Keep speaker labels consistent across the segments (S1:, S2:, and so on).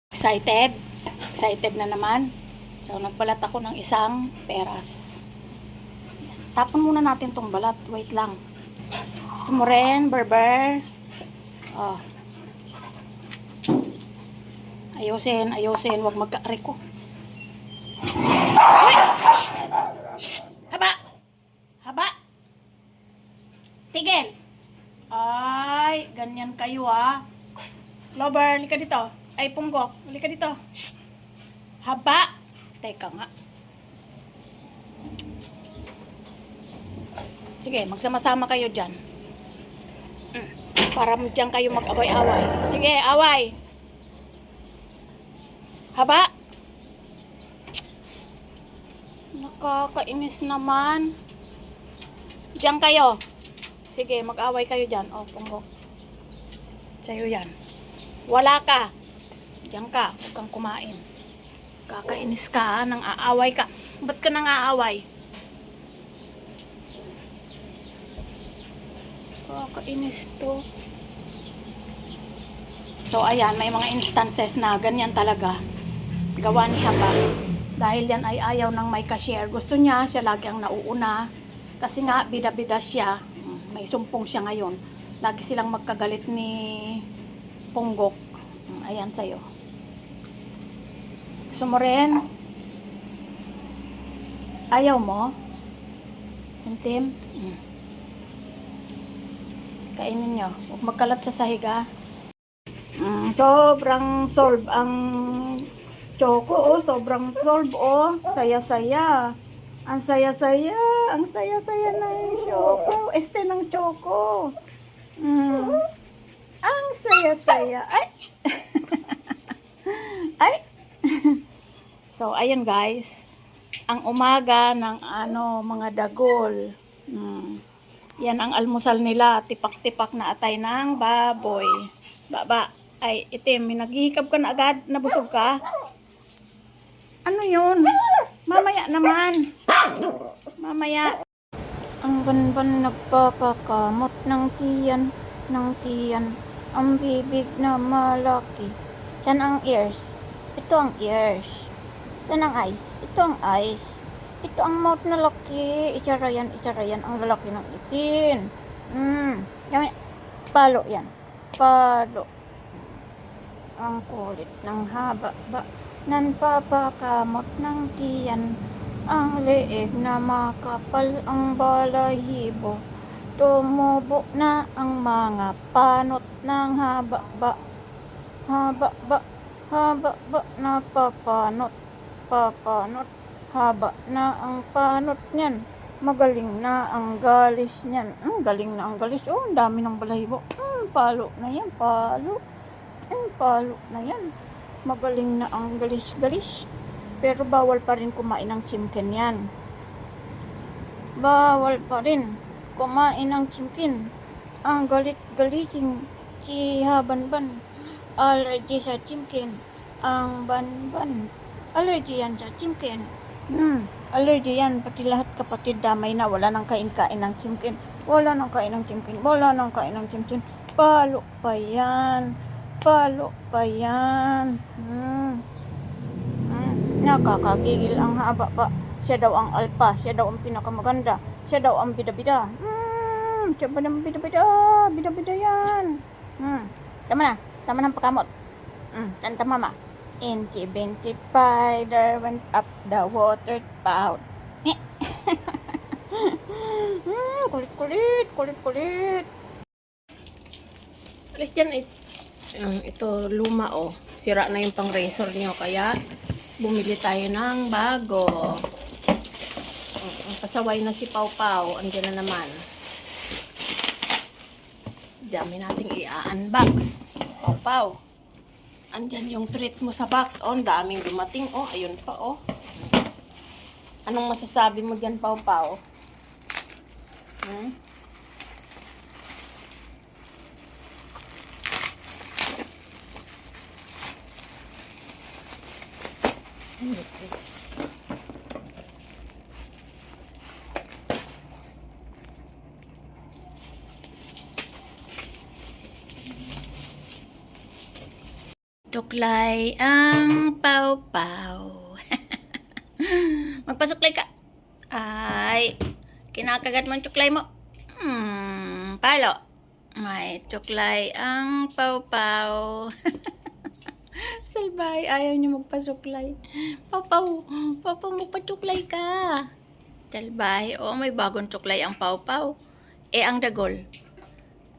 S1: Excited? Excited na naman. So, nagbalat ako ng isang peras. Tapon muna natin tong balat. Wait lang. Gusto mo rin, berber? Oh. Ayusin, ayusin. Huwag magka-aray ko. Haba! Haba! Tigil! Ay, ganyan kayo ah. Clover, lika dito. Ay, punggok, lika dito. Haba! Teka nga. Sige, magsama-sama kayo dyan. Para dyan kayo mag-away-away. Sige, away! Haba! Nakakainis naman. Diyan kayo. Sige, mag-away kayo dyan. O, punggok. Sa'yo yan. Wala ka. Diyan ka. Huwag kang kumain. Kakainis ka, nang aaway ka. Ba't ka nang aaway? Kakainis to. So, ayan, may mga instances na ganyan talaga. Gawa ni Haba. Dahil yan ay ayaw ng may cashier. Gusto niya, siya lagi ang nauuna. Kasi nga, bida-bida siya. May sumpong siya ngayon. Lagi silang magkagalit ni Punggok. Ayan sa'yo. Gusto mo rin? Ayaw mo? Tim-tim? Kainin nyo. Huwag magkalat sa sahiga. Sobrang solve ang choco, oh. Sobrang solve, oh. Saya-saya. Ang saya-saya. Ang saya-saya ng choco. Ng choco. Ang saya-saya. Ay! Ay! So, ayun guys. Ang umaga ng mga dagol. Yan ang almusal nila. Tipak-tipak na atay ng baboy. Baba. Ay, itim. Naghihikab ka na agad. Nabusog ka. Ano yun? Mamaya naman. Mamaya. Ang banban nagpapakamot ng tiyan. Ang bibig na malaki. Saan ang ears? Ito ang ears. Saan ang eyes? Ito ang eyes. Ito ang mouth na laki. Itsara yan. Ang lalaki ng ipin. Yan. Palo yan. Palo. Ang kulit ng haba. Nanpapakamot ng tiyan. Ang leeg na makapal ang balahibo. Tumubo na ang mga panot ng haba. Napapanot. Haba na ang panot niyan. Magaling na ang galis niyan. Galing na ang galis. Oh, ang dami ng balahibo. Palo na yan. Palo na yan. Magaling na ang galis. Pero bawal pa rin kumain ng chimken yan. Bawal pa rin kumain ng chimken. Ang galit-galiting si Habanban. Allergy sa chimken. Ang banban. Allergy yan sa chimken. Allergy yan. Pati lahat kapatid damay na. Wala nang kain-kain ng chimken. Palo pa yan. Nakakagigil ang haba pa. Siya daw ang alpa. Siya daw ang pinakamaganda. Siya daw ang bida-bida. Siya ba ng bida-bida? Bida-bida yan. Tama ng pakamot. Kanta mama. In 25 there went up the water spout. Kulit. Alis dyan ito luma oh. Sira na yung pang razor nyo. Kaya bumili tayo ng bago. Pasaway na si Pau Pau. Andiyan na naman. Dami nating i-unbox. Pau Pau. Andyan yung treat mo sa box. Oh, ang daming dumating. Oh, ayun pa oh. Anong masasabi mo dyan, Pau Pau? Magtuklay ang pawpaw. Magpasuklay ka. Ay, kinakagat mo ang tuklay mo. Palo. May tuklay ang pawpaw. Salbay, ayaw niya magpasuklay. Pawpaw, pawpaw, magpatuklay ka. Salbay, may bagong tuklay ang pawpaw. Ang dagol.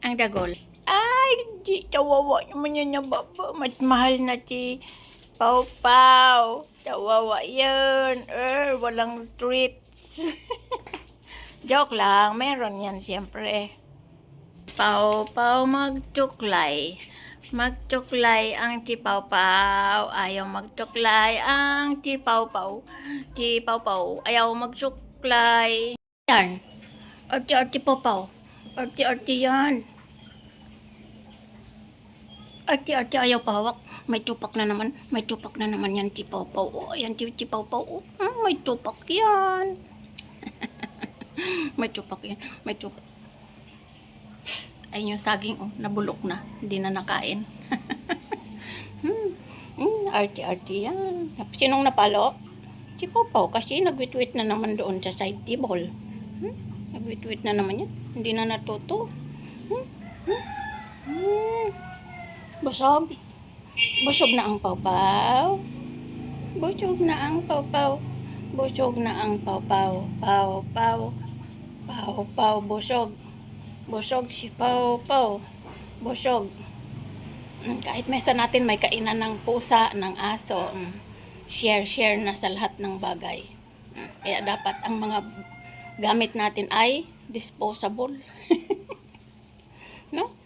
S1: Ang dagol. Ay, di, tawawa naman yan na baba. Mas mahal na si Pawpaw. Tawawa yan. Walang treats. Joke lang, meron yan siyempre. Pawpaw magtuklay. Magtuklay ang si Pawpaw. Ayaw magtuklay ang si Pawpaw. Si Pawpaw ayaw magtuklay. Yan. Orti-orti Pawpaw. Orti-orti yan. Orti-orti ayaw pahawak. May tupak na naman. May tupak na naman yan si Pawpaw. Ayan si Pawpaw. May tupak yan. May tupak yan. May tupak. Ayun yung saging, nabulok na. Hindi na nakain. Arti-arti yan. Sinong napalo? Si Pawpaw kasi nagwitwit na naman doon sa side table. Nagwitwit na naman yan. Hindi na natuto. Busog. Busog na ang Pawpaw. Busog na ang Pawpaw. Busog na ang Pawpaw. Pawpaw. Pawpaw, busog. Busog si Pawpaw. Busog. Kahit mesa natin may kainan ng pusa, ng aso. Share na sa lahat ng bagay. Kaya dapat ang mga gamit natin ay disposable. No?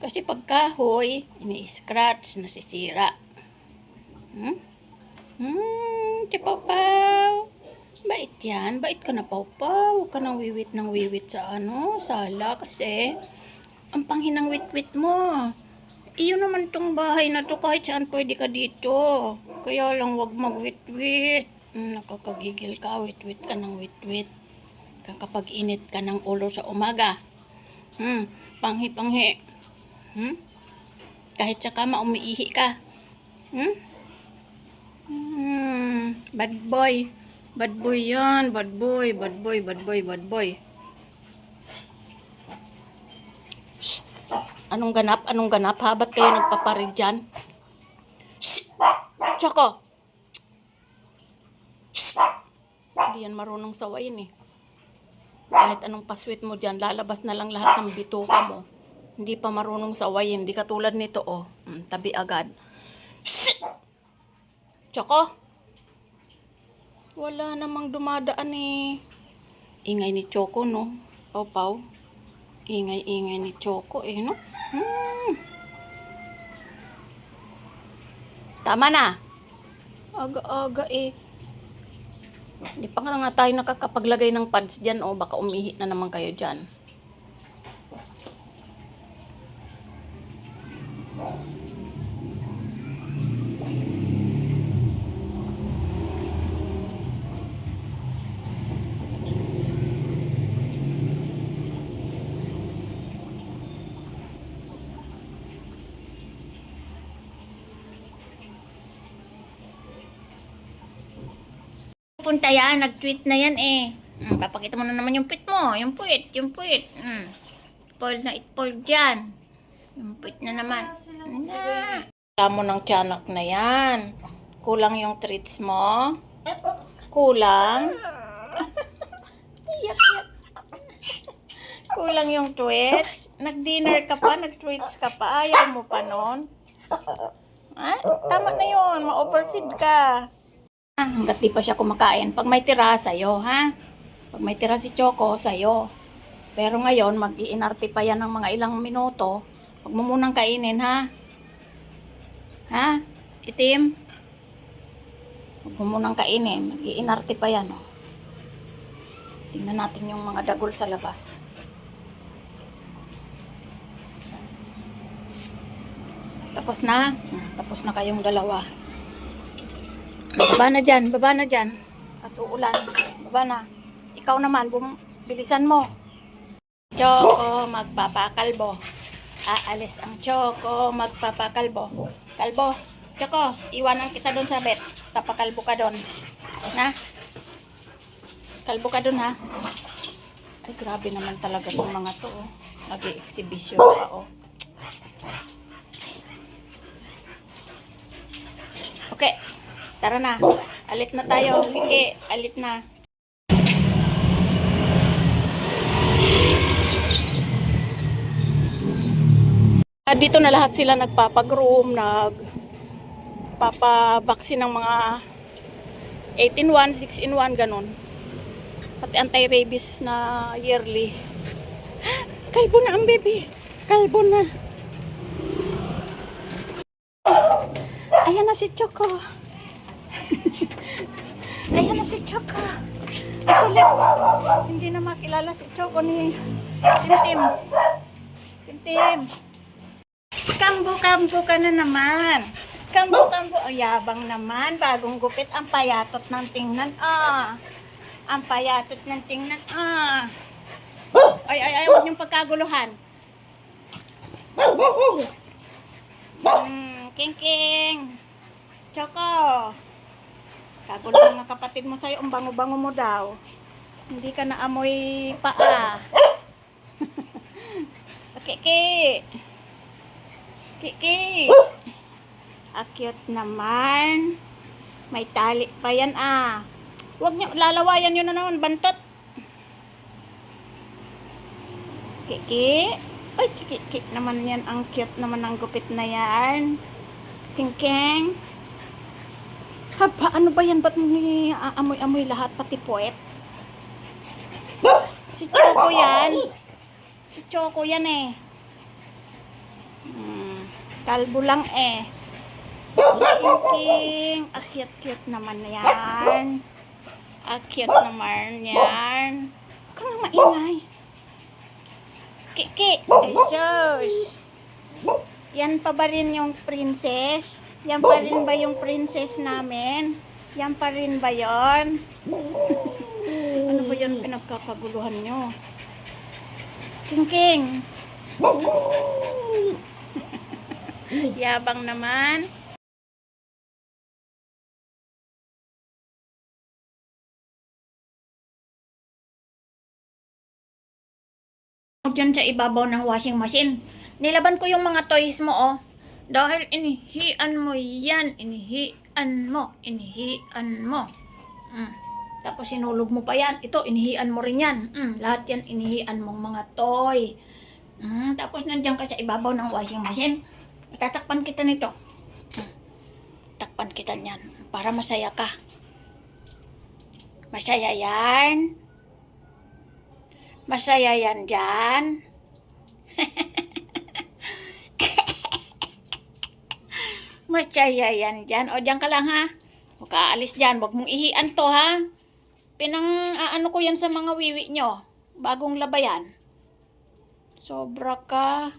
S1: Kasi pag kahoy, ini-scratch, nasisira. Si Pawpaw. Bait yan. Bait ka na, Pawpaw. Huwag ka nang wiwit ng wiwit sa sala. Kasi, ang panghinang wit-wit mo. Iyo naman tong bahay na to. Kahit saan pwede ka dito. Kaya lang wag mag-wit-wit. Nakakagigil ka. Wit-wit ka ng wit-wit. Kakapag-init ka ng ulo sa umaga. Panghi-panghi. Kahit sa kama umiihi ka. Bad boy. Bad boy yan. Bad boy. Bad boy. Bad boy. Bad boy. Shh. Anong ganap? Anong ganap? Ba't kayo nagpaparid dyan? Shh. Choco. Shh. Hindi yan marunong sawayin eh. Kahit anong paswit mo dyan, lalabas na lang lahat ng bituka mo. Hindi pa marunong sawayin. Hindi katulad nito, tabi agad. Shhh! Choco? Wala namang dumadaan eh. Ingay ni Choco, no? Pawpaw. Ingay ni Choco no? Tama na. Aga-aga eh. Hindi pa nga tayo nakakapaglagay ng pads dyan, baka umihi na naman kayo dyan. Punta yan, nag-tweet na yan eh. Papakita mo na naman yung puwit mo. Yung puwit. Spoiled na spoiled dyan. Yung puwit na naman. Alam mo ng tiyanak na yan. Kulang yung treats mo? Kulang? Iyak. Kulang yung tweets? Nag-dinner ka pa? Nag-treats ka pa? Ayaw mo pa nun? Tama na yun. Ma-overfeed ka. Hanggat di pa siya kumakain. Pag may tira, sa'yo, ha? Pag may tira si Choco, sa'yo. Pero ngayon, mag-iinarte pa yan ng mga ilang minuto. Huwag mo munang kainin, ha? Ha? Itim? Huwag mo munang kainin. Mag-iinarte pa yan, Tingnan natin yung mga dagol sa labas. Tapos na? Tapos na kayong dalawa. Baba na dyan. At uulan. Baba na. Ikaw naman, bilisan mo. Choco, magpapakalbo. Aalis ang Choco, magpapakalbo. Kalbo. Choco, iwanan kita doon sa bed. Tapakalbo ka doon. Na? Kalbo ka doon, ha? Ay, grabe naman talaga itong mga to, oh. Mag-i-exhibition pa, oh. Okay, tara na. Alit na tayo. Kiki, alit na. Dito na lahat sila nagpapag-room, nagpapabaksin ng mga 8-in-1, 6-in-1, ganun. Pati anti-rabies na yearly. Kalbo na ang baby. Kalbo na. Ayan na si Choco. Ayan na si Choco. Ay, kulit. Hindi na makilala si Choco ni Tim. Tim. Kambo ka na naman. Kambo. Ang yabang naman. Bagong gupit. Ang payatot ng tingnan. Ang payatot ng tingnan. Ay, huwag niyong pagkaguluhan. King. Choco. Kaguluhan ng kapatid mo sa'yo. Ang bango-bango mo daw. Hindi ka na amoy paa. Kiki. Akyat naman. May tali pa yan, Huwag niyo, lalawayan yun na naman, bantot. Kiki. Ay, kiki naman yan. Ang cute naman ang gupit na yan. King. Haba, ano ba yan? Ba't ni aamoy-amoy lahat, pati puwet? Si Choco yan, kalbo lang, King. Cute naman yan. Cute naman yan. Huwag ka nga maingay. Kiki. Ay, sus. Yan pa ba rin yung princess? Yan pa rin ba yung princess namin? Yan pa rin ba yon? Ano ba yan pinagkakaguluhan nyo? King. Yabang naman. Diyan sa ibabaw ng washing machine. Nilaban ko yung mga toys mo, Dahil inihian mo yan. Inihian mo. Tapos sinulog mo pa yan. Ito, inihian mo rin yan. Lahat yan inihian mong mga toy. Tapos nandiyan ka sa ibabaw ng washing machine. Tatakpan kita nito. Takpan kita niyan. Para masaya ka. Masaya yan. Masaya yan dyan. Masaya yan dyan. O, dyan ka lang, ha? Huwag ka aalis dyan. Huwag mong ihian to, ha? Ano ko yan sa mga wiwi nyo. Bagong labayan. Sobra ka.